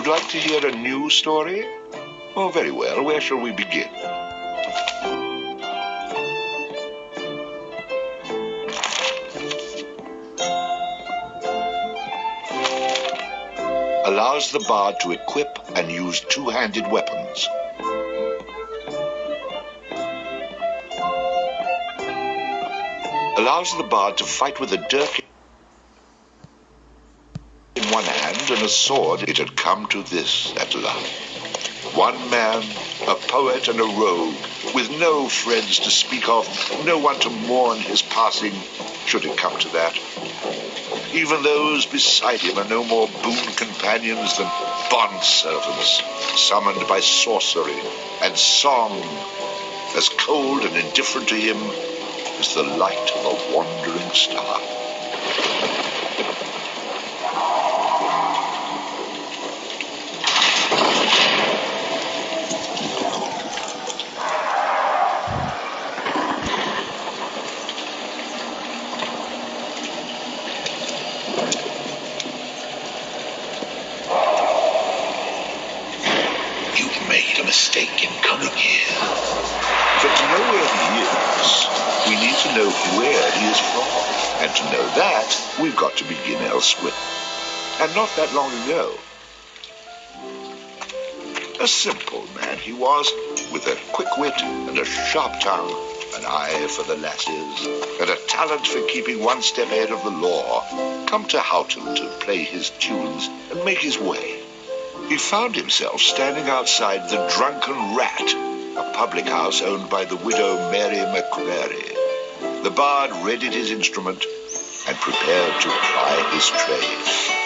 You'd like to hear a new story? Oh, very well. Where shall we begin? Allows the bard to equip and use two-handed weapons. Allows the bard to fight with a dirk in one hand and a sword. It had come to this at last. One man, a poet and a rogue, with no friends to speak of, no one to mourn his passing, should it come to that. Even those beside him are no more boon companions than bond-servants, summoned by sorcery and song, as cold and indifferent to him as the light of a wandering star. Made a mistake in coming here. But to know where he is, we need to know where he is from. And to know that, we've got to begin elsewhere. And not that long ago. A simple man he was, with a quick wit and a sharp tongue, an eye for the lasses, and a talent for keeping one step ahead of the law, come to Houghton to play his tunes and make his way. He found himself standing outside the Drunken Rat, a public house owned by the widow Mary McCrary. The bard readied his instrument and prepared to ply his trade.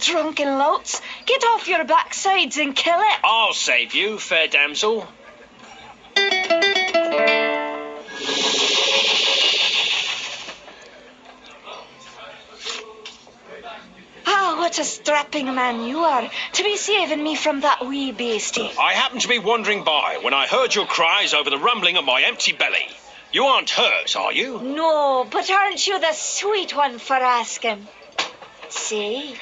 Drunken louts, get off your backsides and kill it. I'll save you, fair damsel. Ah, what a strapping man you are, to be saving me from that wee beastie. I happened to be wandering by when I heard your cries over the rumbling of my empty belly. You aren't hurt, are you? No, but aren't you the sweet one for asking? Say,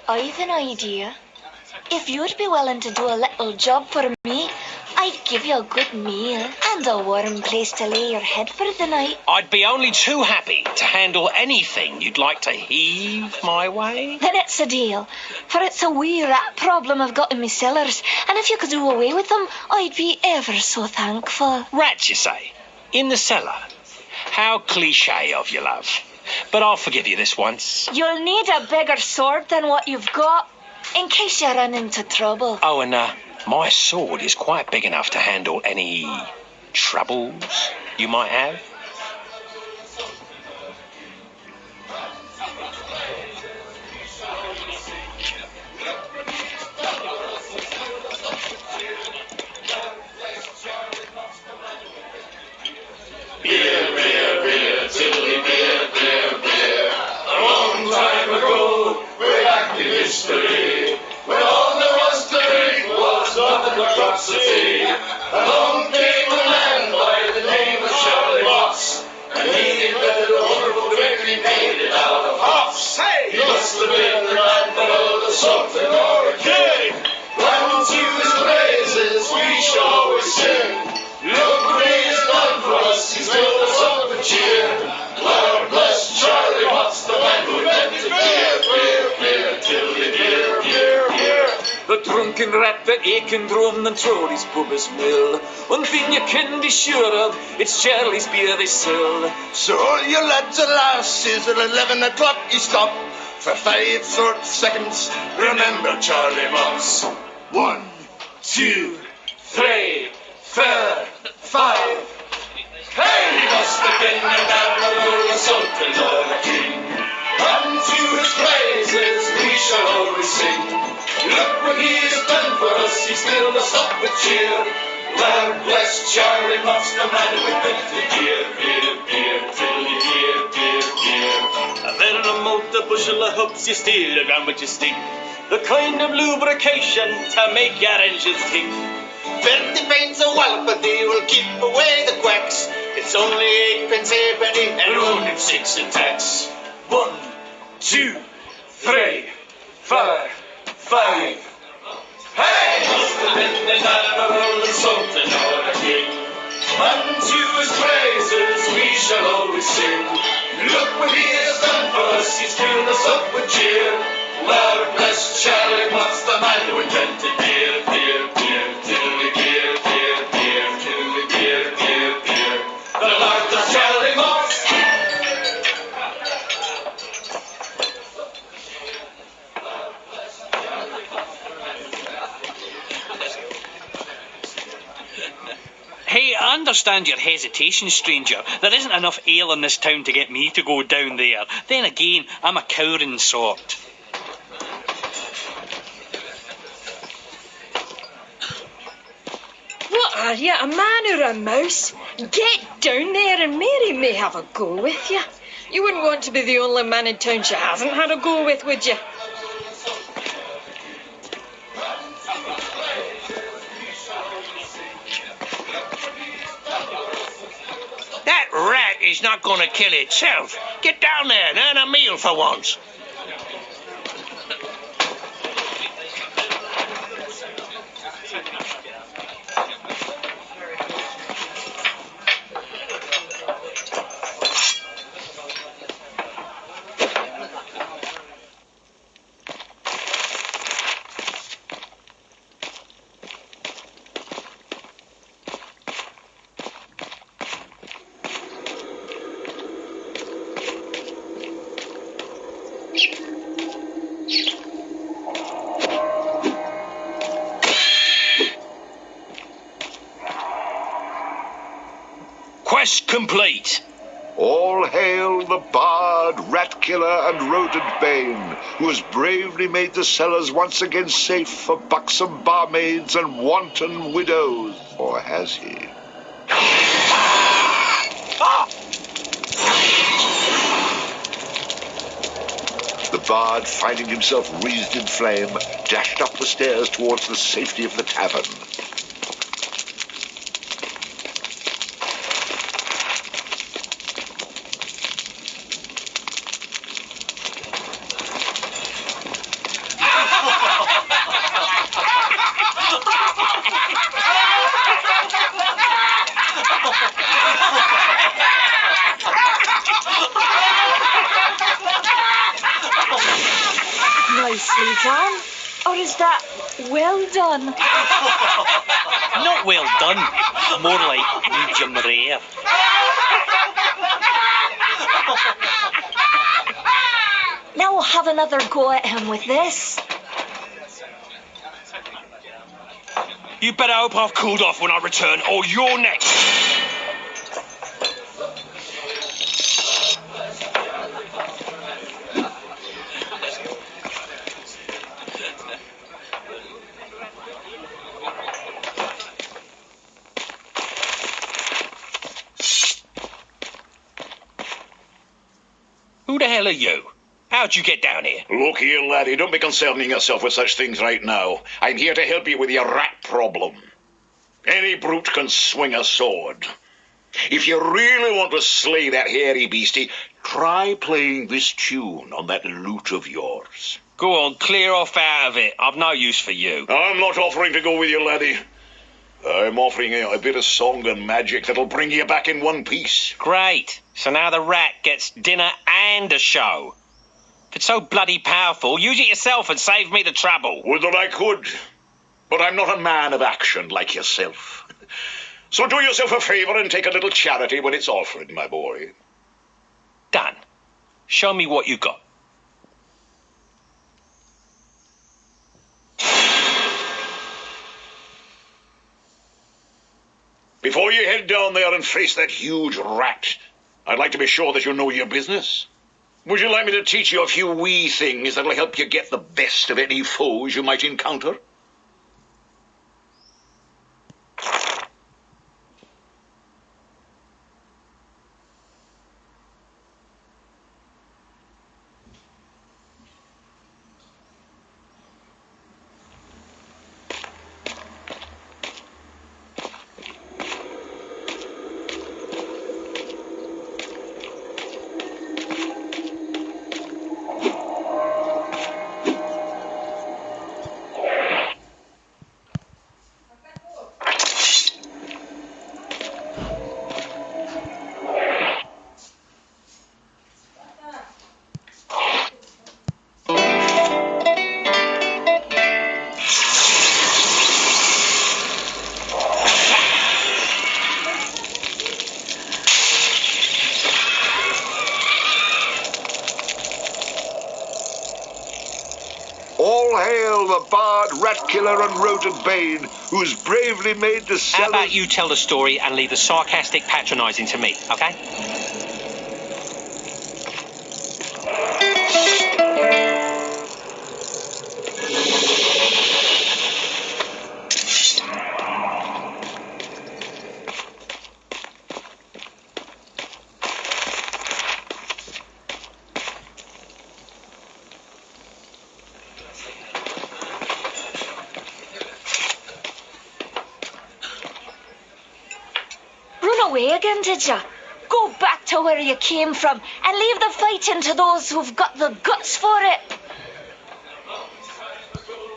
I've an idea. If you'd be willing to do a little job for me, I'd give you a good meal and a warm place to lay your head for the night. I'd be only too happy to handle anything you'd like to heave my way. Then it's a deal, for it's a wee rat problem I've got in my cellars, and if you could do away with them, I'd be ever so thankful. Rats, you say? In the cellar? How cliché of you, love. But I'll forgive you this once. You'll need a bigger sword than what you've got, in case you run into trouble. Oh, and my sword is quite big enough to handle any troubles you might have. Beer, beer, beer, tiddly beer, beer, beer. A long time ago, way back in history, when all there was to drink was nothing but drops of tea, along came a man by the name of Charlie Watts, and he invented a wonderful drink and he made it out of hops. He must have been the man that old something or a king. Round to his praises we shall always sing. Look what he has done for us, he's filled us up with cheer. Lord bless Charlie Watts, the man who invented beer, beer, beer, tiddly beer, beer, beer. The drunken rat that aching drum and throw his pubis mill. One thing you can be sure of, it's Charlie's beer they sell. So all you lads and lasses, at 11 o'clock you stop for 5 short seconds. Remember Charlie Watts. 1, 2, 3, 4, 5. Hey, he must have been the man or a sultan or a king. Unto his praises we shall always sing. Look what he has done for us, he's filled us up with cheer. Lord bless Charlie Watts, the man who invented beer, beer, beer, tiddly beer, beer, beer. And then a motor a bushel of hoops you steal around with your stick. The kind of lubrication to make your engines tick. 20 pence a wallop, but they will keep away the quacks. It's only 8 pence halfpenny and only 6 in tax. 1, 2, 3, 4, 5. Hey! Must have been the admiral and something or a king. Unto his praises we shall always sing. Look what he has done for us, he's filled us up with cheer. Lord bless Charlie, what's the man who invented beer? Beer, beer, tiddly beer, beer, beer, tiddly beer, beer, beer. The Lord bless Charlie Moss. Hey, I understand your hesitation, stranger. There isn't enough ale in this town to get me to go down there. Then again, I'm a cowering sort. What are you, a man or a mouse? Get down there and Mary may have a go with you. You wouldn't want to be the only man in town she hasn't had a go with, would you? That rat is not going to kill itself. Get down there and earn a meal for once. Quest complete. All hail the bard, rat killer, and rodent bane, who has bravely made the cellars once again safe for buxom barmaids and wanton widows. Or has he? The bard, finding himself wreathed in flame, dashed up the stairs towards the safety of the tavern. Nicely done. Or is that well done? Not well done. More like medium rare. Now we'll have another go at him with this. You better hope I've cooled off when I return, or you're next. Who the hell are you? How'd you get down here? Look here, laddie, don't be concerning yourself with such things right now. I'm here to help you with your rat problem. Any brute can swing a sword. If you really want to slay that hairy beastie, try playing this tune on that lute of yours. Go on, clear off out of it. I've no use for you. I'm not offering to go with you, laddie. I'm offering you a bit of song and magic that'll bring you back in one piece. Great. So now the rat gets dinner and a show. If it's so bloody powerful, use it yourself and save me the trouble. Would that I could. But I'm not a man of action like yourself. So do yourself a favour and take a little charity when it's offered, my boy. Done. Show me what you got. Before you head down there and face that huge rat, I'd like to be sure that you know your business. Would you like me to teach you a few wee things that'll help you get the best of any foes you might encounter? All hail the bard, rat killer, and rodent bane, who's bravely made the How cellars... about you tell the story and leave the sarcastic patronising to me, okay? Run away again, did ya? Go back to where you came from and leave the fighting to those who've got the guts for it.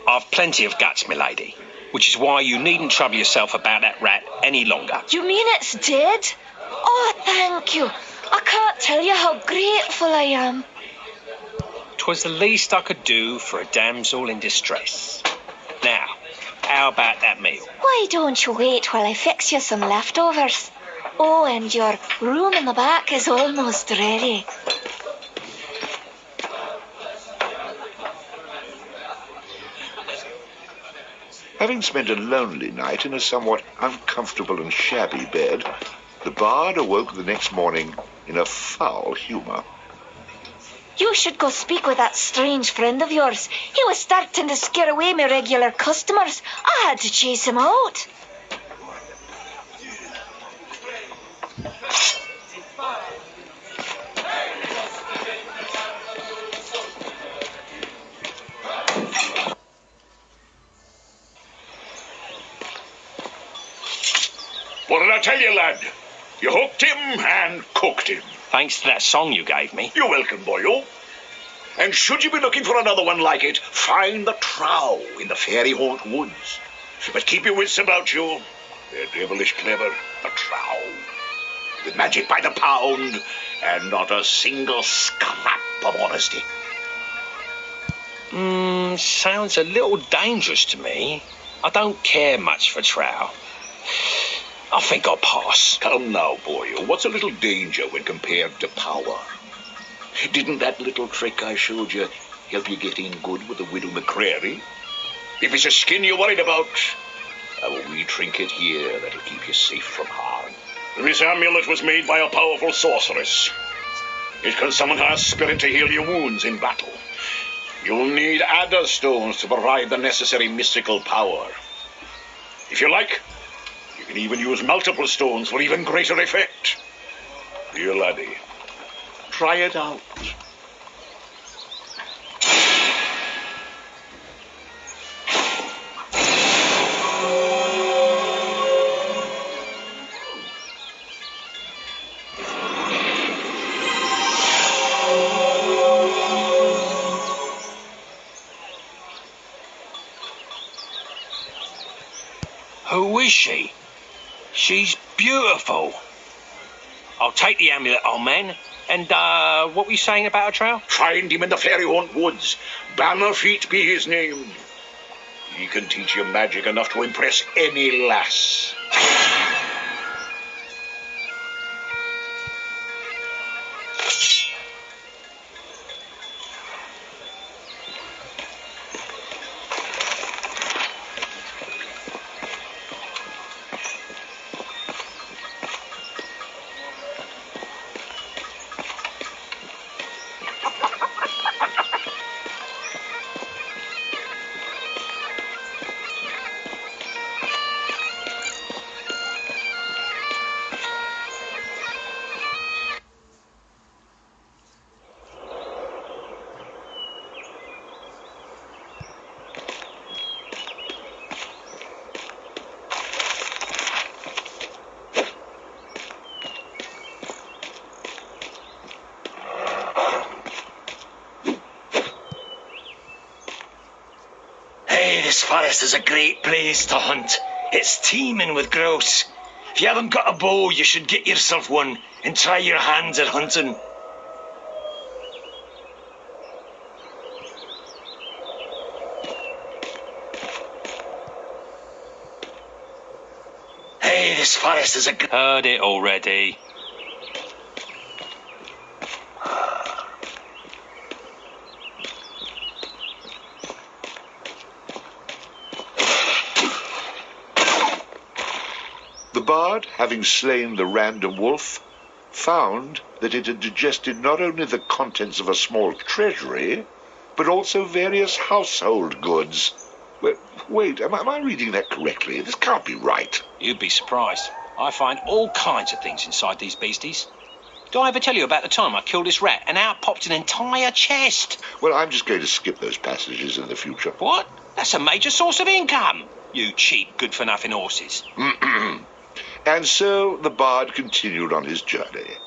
I've plenty of guts, milady, which is why you needn't trouble yourself about that rat any longer. You mean it's dead? Oh, thank you. I can't tell you how grateful I am. 'Twas the least I could do for a damsel in distress. Now, how about that meal? Why don't you wait while I fix you some leftovers? Oh, and your room in the back is almost ready. Having spent a lonely night in a somewhat uncomfortable and shabby bed, the bard awoke the next morning in a foul humour. You should go speak with that strange friend of yours. He was starting to scare away my regular customers. I had to chase him out. What did I tell you, lad? You hooked him and cooked him. Thanks to that song you gave me. You're welcome, boyo. And should you be looking for another one like it, find the trow in the fairy haunt woods. But keep your wits about you. They're devilish clever, the trow. With magic by the pound, and not a single scrap of honesty. Sounds a little dangerous to me. I don't care much for trow. I think I'll pass. Come now, boyo. What's a little danger when compared to power? Didn't that little trick I showed you help you get in good with the widow McCrary? If it's a skin you're worried about, I have a wee trinket here that'll keep you safe from harm. This amulet was made by a powerful sorceress. It can summon her spirit to heal your wounds in battle. You'll need adder stones to provide the necessary mystical power. If you like, you can even use multiple stones for even greater effect. Dear laddie, try it out. Who is she? She's beautiful. I'll take the amulet, old man. And, what were you saying about her, trow? Find him in the fairy haunt woods. Bannerfeet be his name. He can teach you magic enough to impress any lass. This forest is a great place to hunt. It's teeming with grouse. If you haven't got a bow, you should get yourself one and try your hands at hunting. Hey, this forest is a... Heard it already. bard, having slain the random wolf, found that it had digested not only the contents of a small treasury, but also various household goods. Wait, am I reading that correctly? This can't be right. You'd be surprised. I find all kinds of things inside these beasties. Did I ever tell you about the time I killed this rat and out popped an entire chest? Well, I'm just going to skip those passages in the future. What? That's a major source of income. You cheap, good-for-nothing horses. And so the bard continued on his journey.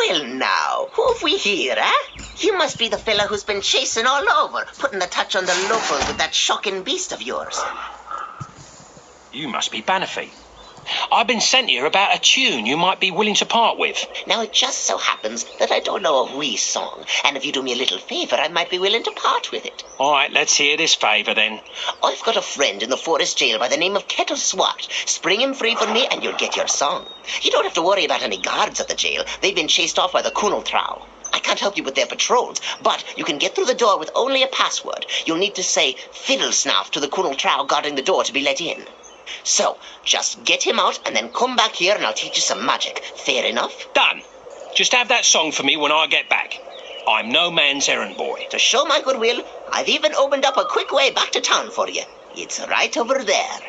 Well, now, who have we here, eh? You must be the fella who's been chasing all over, putting the touch on the locals with that shocking beast of yours. You must be Bannerfy. I've been sent here about a tune you might be willing to part with. Now, it just so happens that I don't know a wee song, and if you do me a little favour, I might be willing to part with it. All right, let's hear this favour then. I've got a friend in the forest jail by the name of Kettle Swat. Spring him free for me, and you'll get your song. You don't have to worry about any guards at the jail. They've been chased off by the Kunal Trow. I can't help you with their patrols, but you can get through the door with only a password. You'll need to say fiddle snaff to the Kunal Trow guarding the door to be let in. So, just get him out and then come back here and I'll teach you some magic. Fair enough? Done. Just have that song for me when I get back. I'm no man's errand boy. To show my goodwill, I've even opened up a quick way back to town for you. It's right over there.